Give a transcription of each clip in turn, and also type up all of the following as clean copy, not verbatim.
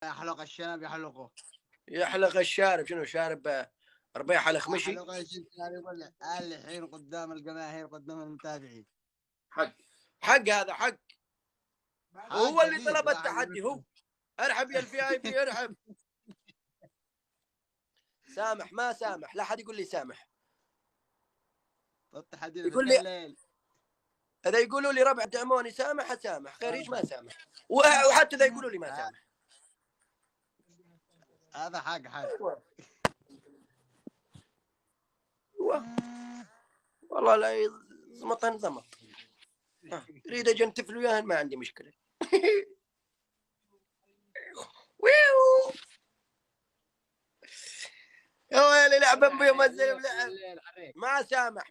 يحلق الشنب يحلقه. يحلق الشارب. شنو شارب؟ ربيع حلق مشي. يحلق الشنب يقول الحين قدام الجماهير قدام المتابعين. حق هذا حق. هو اللي طلب التحدي هو. ارحب يا الفي اي بي ارحب. سامح ما سامح، لا حد يقول لي سامح. التحدي يقول لي اذا يقولوا لي ربع دعموني سامح اسامح، غير ايش ما سامح. وحتى اذا يقولوا لي ما سامح. هذا حق. والله لا يزمط انزمط. يريد اجنتف له اياه ما عندي مشكله. يا ويلي لعبا بيوم الزلم لعب. ما سامح.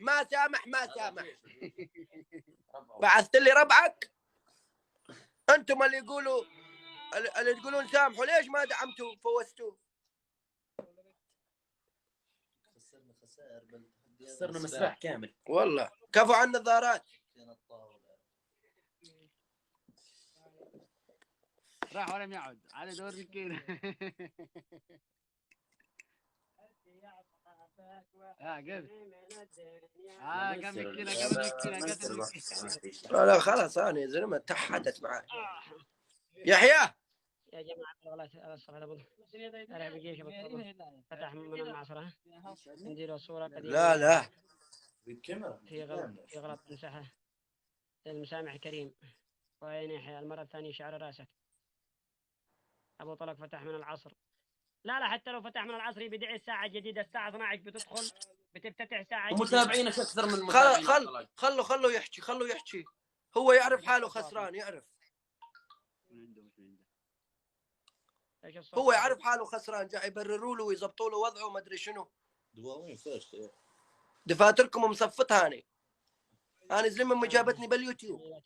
بعثت لي ربعك. انتم اللي تقولون سامحوا، ليش ما دعمتوا فوزتوا؟ خسرنا مسرح كامل والله. كفوا عن النظارات. راح ولم يعد على دور مسكين. لا خلاص انا يا زلمه تحدث معي. يحيى يا جماعة والله الصفحة أبو أرعب الجيش فتح من المعصرة ندير صورة قديمة. لا في غلط مساحة. المسامح كريم. وين يحيى المرة الثانية شعر راسك. أبو طلق فتح من العصر. لا حتى لو فتح من العصر بدعي الساعة الجديدة الساعة 12 بتدخل بتفتح ساعة. ومتابعينك أكثر من المتابعين. خلوا يحكي. هو يعرف حاله خسران يعرف. هو يعرف حاله خسران، جاي يبرروا له ويظبطوا له وضعه وما ادري شنو. دفاتركم مصفتها انا زلمه ما جابتني باليوتيوب.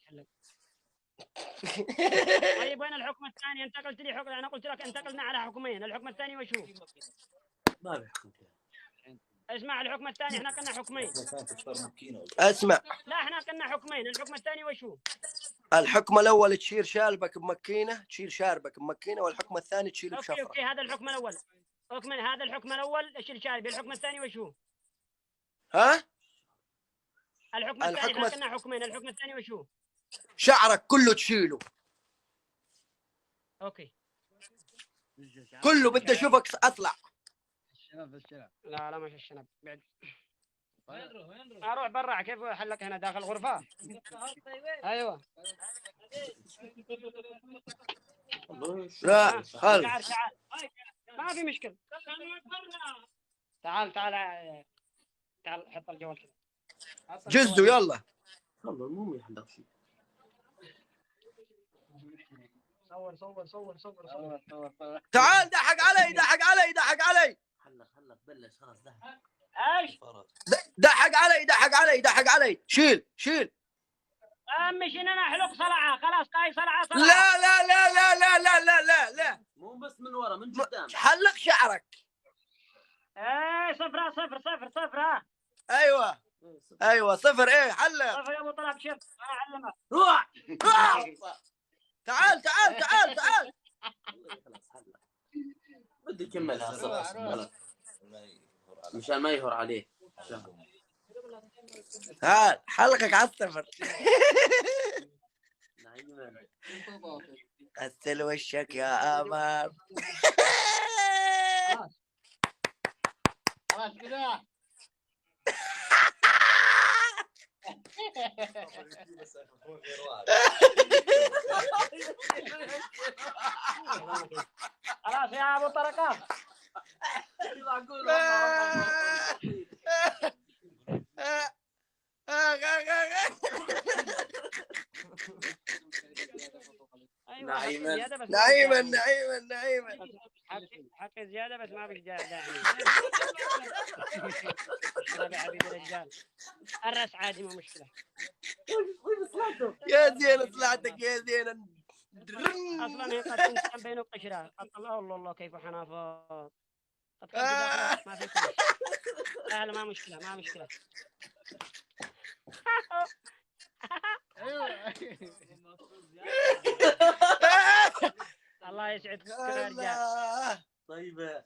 طيب وين الحكم الثاني؟ انت قلت لي حكم، انا قلت لك انتقلنا على حكمين، الحكم الثاني وش هو؟ ما في حكم. اسمع الحكم الثاني احنا كنا حكمين. اسمع. لا احنا كنا حكمين، الحكم الثاني وش هو؟ الحكم الاول تشير شاربك بمكينه، تشيل شاربك بمكينه، والحكم الثاني تشيله بشفره. اوكي هذا الحكم الاول. هذا الحكم الاول اشيل شاربي، الحكم الثاني وش هو؟ ها؟ الحكم الثاني احنا كنا حكمين، الحكم الثاني وش هو؟ شعرك كله تشيله. اوكي. كله بدي اشوفك اطلع. الشنب. لا مش الشنب بعد. اروح برا كيف حلك هنا داخل غرفه؟ ايوه. لا خل. تعال ما في مشكله. تعال حط الجوال كذا. جزوا يلا. والله مو يحلق شيء. صور. تعال دحق علي. حلق بلش خلاص ذهب. ايش؟ دحق علي. شيل. مش ان انا احلق صلعه، خلاص طاي صلعه. لا. مو بس من ورا من قدام. حلق شعرك. صفر. ايوه صفر. ايه حلق. صفر يا ابو طلب شوف انا اعلمك. روح. تعال. بدي يكملها صفر مشان ما يهور عليه. تعال حلقك على الصفر. غسل وشك يا قمر. خلاص كذا. خلاص يا ابو طرقات. نعيما. حق زياده بس ما فيش داعي. يا حبيبي الرجال الرأس عادي مو مشكله. يا زين طلعتك يا زين. اصلا هي قد تنسى بين القشره. الله كيف حنافه. ما في كل. لا ما مشكله. الله يسعدكم يا رجال. الله. طيب